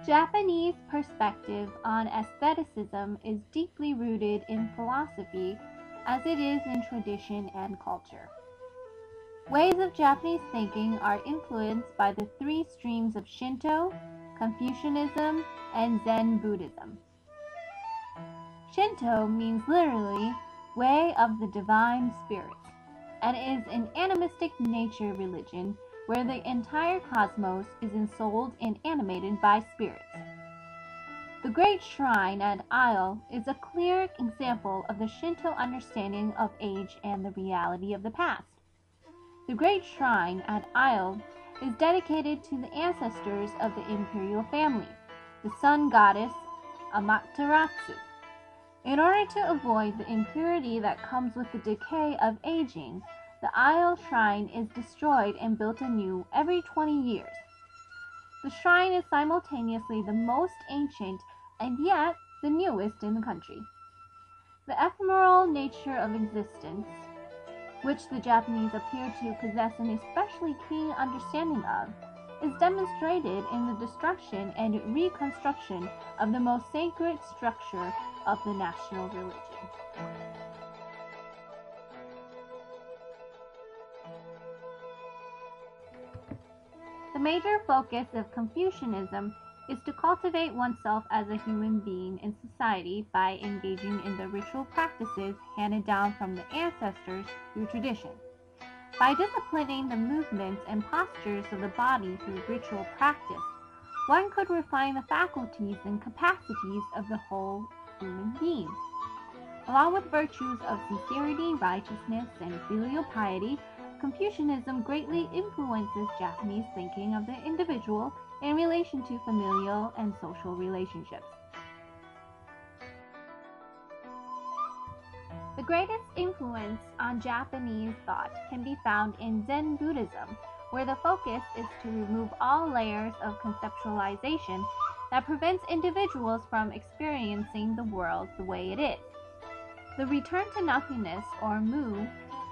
Japanese perspective on aestheticism is deeply rooted in philosophy as it is in tradition and culture. Ways of Japanese thinking are influenced by the three streams of Shinto, Confucianism, and Zen Buddhism. Shinto means literally way of the divine spirits, and is an animistic nature religion where the entire cosmos is ensouled and animated by spirits. The Great Shrine at Isle is a clear example of the Shinto understanding of age and the reality of the past. The Great Shrine at Isle is dedicated to the ancestors of the imperial family, the sun goddess Amaterasu. In order to avoid the impurity that comes with the decay of aging, the Isle Shrine is destroyed and built anew every 20 years. The shrine is simultaneously the most ancient and yet the newest in the country. The ephemeral nature of existence, which the Japanese appear to possess an especially keen understanding of, is demonstrated in the destruction and reconstruction of the most sacred structure of the national religion. The major focus of Confucianism is to cultivate oneself as a human being in society by engaging in the ritual practices handed down from the ancestors through tradition. By disciplining the movements and postures of the body through ritual practice, one could refine the faculties and capacities of the whole human being. Along with virtues of sincerity, righteousness, and filial piety, Confucianism greatly influences Japanese thinking of the individual in relation to familial and social relationships. The greatest influence on Japanese thought can be found in Zen Buddhism, where the focus is to remove all layers of conceptualization that prevents individuals from experiencing the world the way it is. The return to nothingness, or Mu,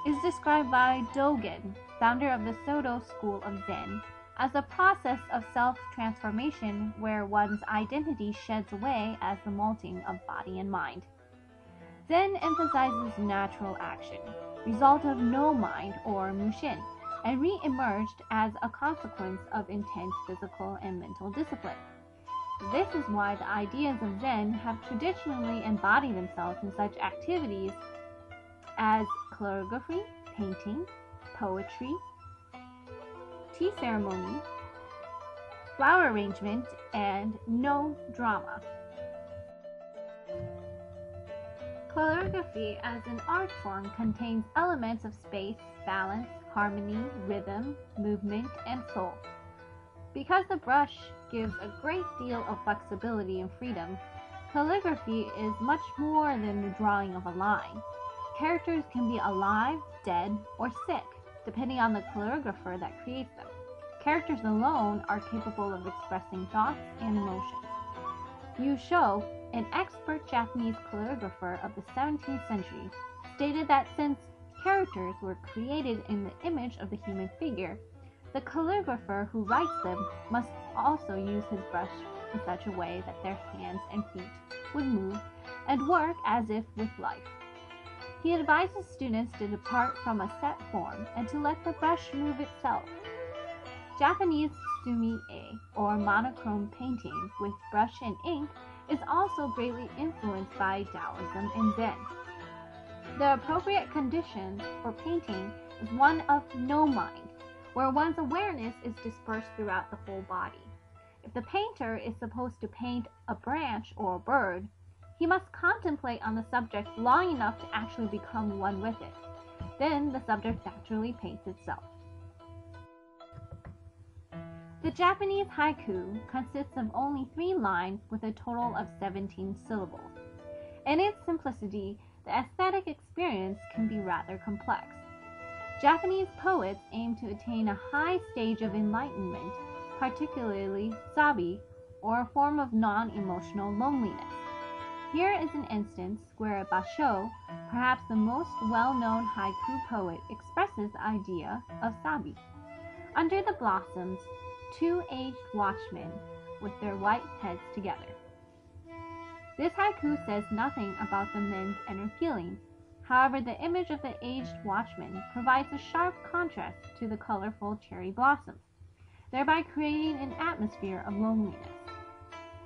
is described by Dogen, founder of the Soto school of Zen, as a process of self-transformation where one's identity sheds away as the molting of body and mind. Zen emphasizes natural action, result of no mind or mushin, and re-emerged as a consequence of intense physical and mental discipline. This is why the ideas of Zen have traditionally embodied themselves in such activities as calligraphy, painting, poetry, tea ceremony, flower arrangement, and no drama. Calligraphy as an art form contains elements of space, balance, harmony, rhythm, movement, and soul. Because the brush gives a great deal of flexibility and freedom, calligraphy is much more than the drawing of a line. Characters can be alive, dead, or sick, depending on the calligrapher that creates them. Characters alone are capable of expressing thoughts and emotions. Yu Shou, an expert Japanese calligrapher of the 17th century, stated that since characters were created in the image of the human figure, the calligrapher who writes them must also use his brush in such a way that their hands and feet would move and work as if with life. He advises students to depart from a set form and to let the brush move itself. Japanese sumi-e, or monochrome painting with brush and ink, is also greatly influenced by Taoism and Zen. The appropriate condition for painting is one of no mind, where one's awareness is dispersed throughout the whole body. If the painter is supposed to paint a branch or a bird, he must contemplate on the subject long enough to actually become one with it. Then the subject naturally paints itself. The Japanese haiku consists of only 3 lines with a total of 17 syllables. In its simplicity, the aesthetic experience can be rather complex. Japanese poets aim to attain a high stage of enlightenment, particularly sabi, or a form of non-emotional loneliness. Here is an instance where Basho, perhaps the most well-known haiku poet, expresses the idea of sabi. Under the blossoms, 2 aged watchmen, with their white heads together. This haiku says nothing about the men's inner feelings. However, the image of the aged watchman provides a sharp contrast to the colorful cherry blossoms, thereby creating an atmosphere of loneliness.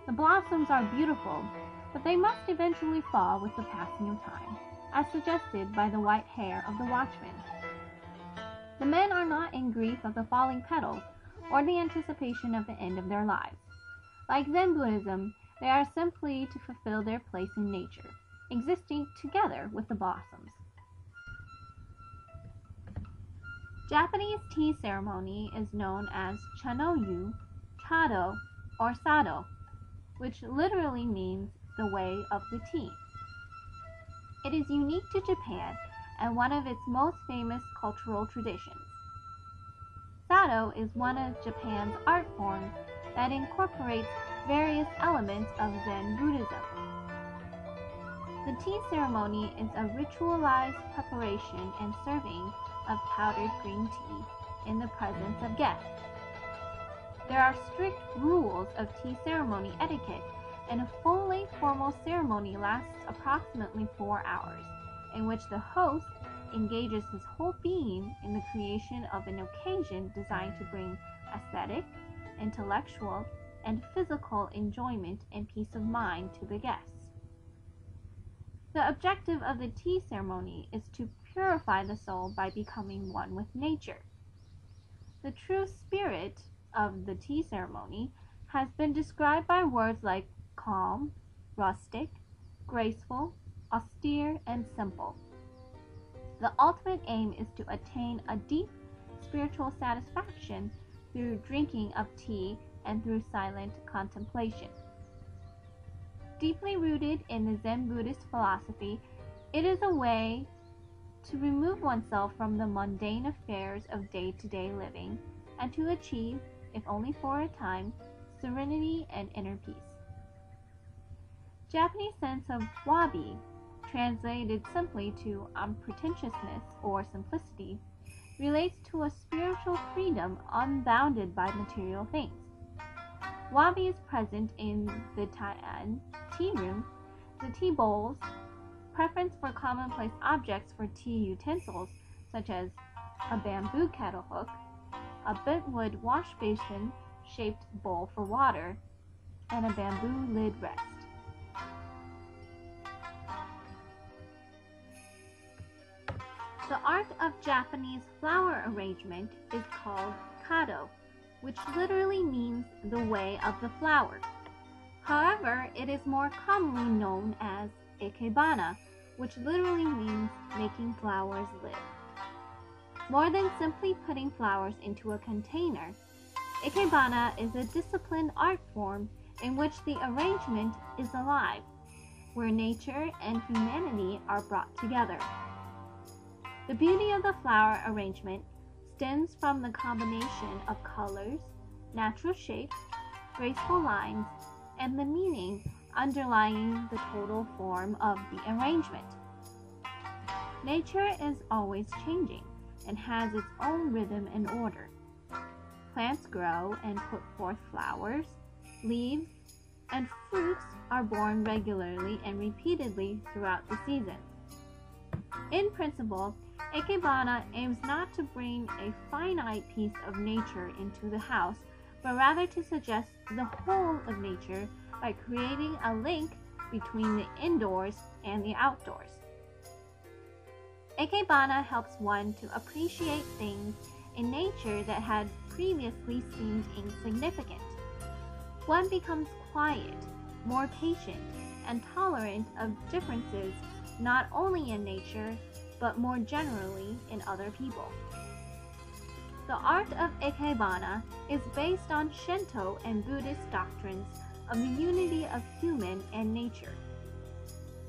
The blossoms are beautiful, but they must eventually fall with the passing of time, as suggested by the white hair of the watchman. The men are not in grief of the falling petals or the anticipation of the end of their lives. Like Zen Buddhism, they are simply to fulfill their place in nature, existing together with the blossoms. Japanese tea ceremony is known as chanoyu, chado, or sado, which literally means the way of the tea. It is unique to Japan and one of its most famous cultural traditions. Sado is one of Japan's art forms that incorporates various elements of Zen Buddhism. The tea ceremony is a ritualized preparation and serving of powdered green tea in the presence of guests. There are strict rules of tea ceremony etiquette, and a full-length formal ceremony lasts approximately 4 hours, in which the host engages his whole being in the creation of an occasion designed to bring aesthetic, intellectual, and physical enjoyment and peace of mind to the guests. The objective of the tea ceremony is to purify the soul by becoming one with nature. The true spirit of the tea ceremony has been described by words like calm, rustic, graceful, austere, and simple. The ultimate aim is to attain a deep spiritual satisfaction through drinking of tea and through silent contemplation. Deeply rooted in the Zen Buddhist philosophy, it is a way to remove oneself from the mundane affairs of day-to-day living and to achieve, if only for a time, serenity and inner peace. Japanese sense of wabi, translated simply to unpretentiousness or simplicity, relates to a spiritual freedom unbounded by material things. Wabi is present in the Taian tea room, the tea bowls, preference for commonplace objects for tea utensils, such as a bamboo kettle hook, a bentwood wash basin shaped bowl for water, and a bamboo lid rest. The art of Japanese flower arrangement is called kado, which literally means the way of the flower. However, it is more commonly known as ikebana, which literally means making flowers live. More than simply putting flowers into a container, ikebana is a disciplined art form in which the arrangement is alive, where nature and humanity are brought together. The beauty of the flower arrangement stems from the combination of colors, natural shapes, graceful lines, and the meaning underlying the total form of the arrangement. Nature is always changing and has its own rhythm and order. Plants grow and put forth flowers, leaves, and fruits are born regularly and repeatedly throughout the season. In principle, ikebana aims not to bring a finite piece of nature into the house, but rather to suggest the whole of nature by creating a link between the indoors and the outdoors. Ikebana helps one to appreciate things in nature that had previously seemed insignificant. One becomes quiet, more patient, and tolerant of differences not only in nature, but more generally in other people. The art of ikebana is based on Shinto and Buddhist doctrines of the unity of human and nature.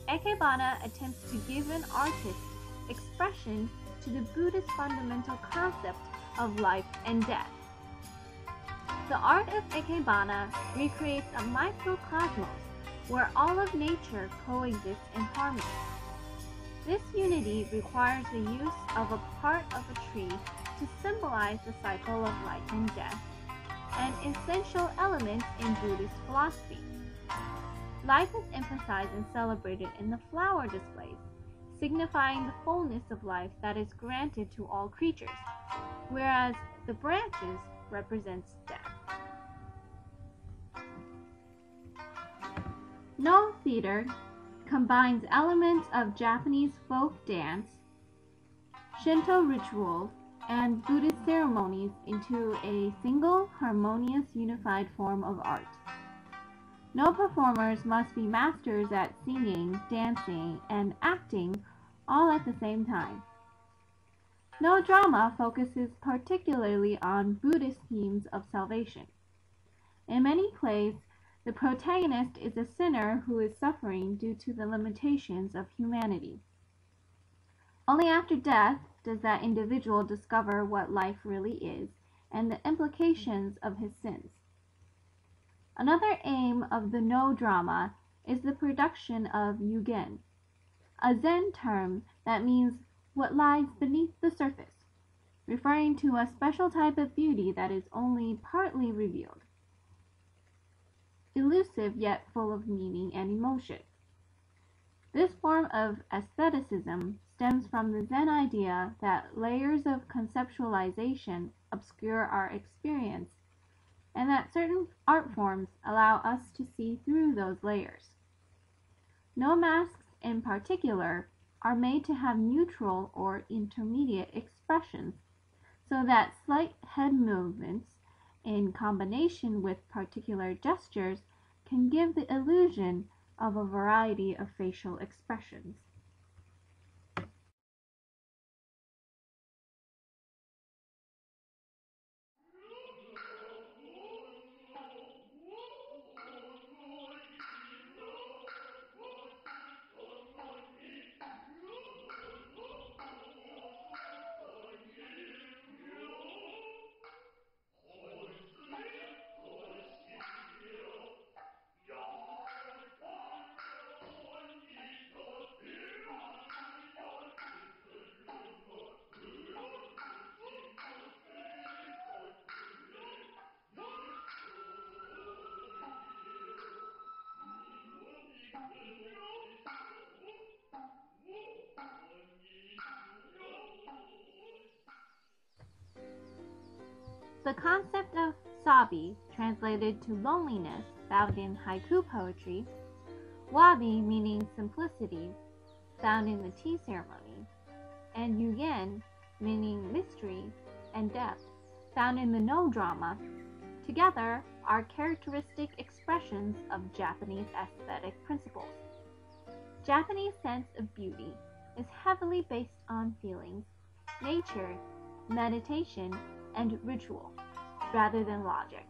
Ikebana attempts to give an artist expression to the Buddhist fundamental concept of life and death. The art of ikebana recreates a microcosmos where all of nature coexists in harmony. This unity requires the use of a part of a tree to symbolize the cycle of life and death, an essential element in Buddhist philosophy. Life is emphasized and celebrated in the flower displays, signifying the fullness of life that is granted to all creatures, whereas the branches represents death. No theater combines elements of Japanese folk dance, Shinto rituals, and Buddhist ceremonies into a single, harmonious, unified form of art. No performers must be masters at singing, dancing, and acting all at the same time. No drama focuses particularly on Buddhist themes of salvation. In many plays, the protagonist is a sinner who is suffering due to the limitations of humanity. Only after death does that individual discover what life really is and the implications of his sins. Another aim of the No drama is the production of yugen, a Zen term that means what lies beneath the surface, referring to a special type of beauty that is only partly revealed, elusive yet full of meaning and emotion. This form of aestheticism stems from the Zen idea that layers of conceptualization obscure our experience, and that certain art forms allow us to see through those layers. No masks in particular are made to have neutral or intermediate expressions, so that slight head movements in combination with particular gestures can give the illusion of a variety of facial expressions. The concept of sabi, translated to loneliness, found in haiku poetry, wabi meaning simplicity, found in the tea ceremony, and yugen meaning mystery and depth, found in the No drama, together are characteristic expressions of Japanese aesthetic principles. Japanese sense of beauty is heavily based on feelings, nature, meditation, and ritual, rather than logic.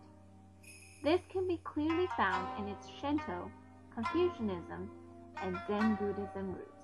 This can be clearly found in its Shinto, Confucianism, and Zen Buddhism roots.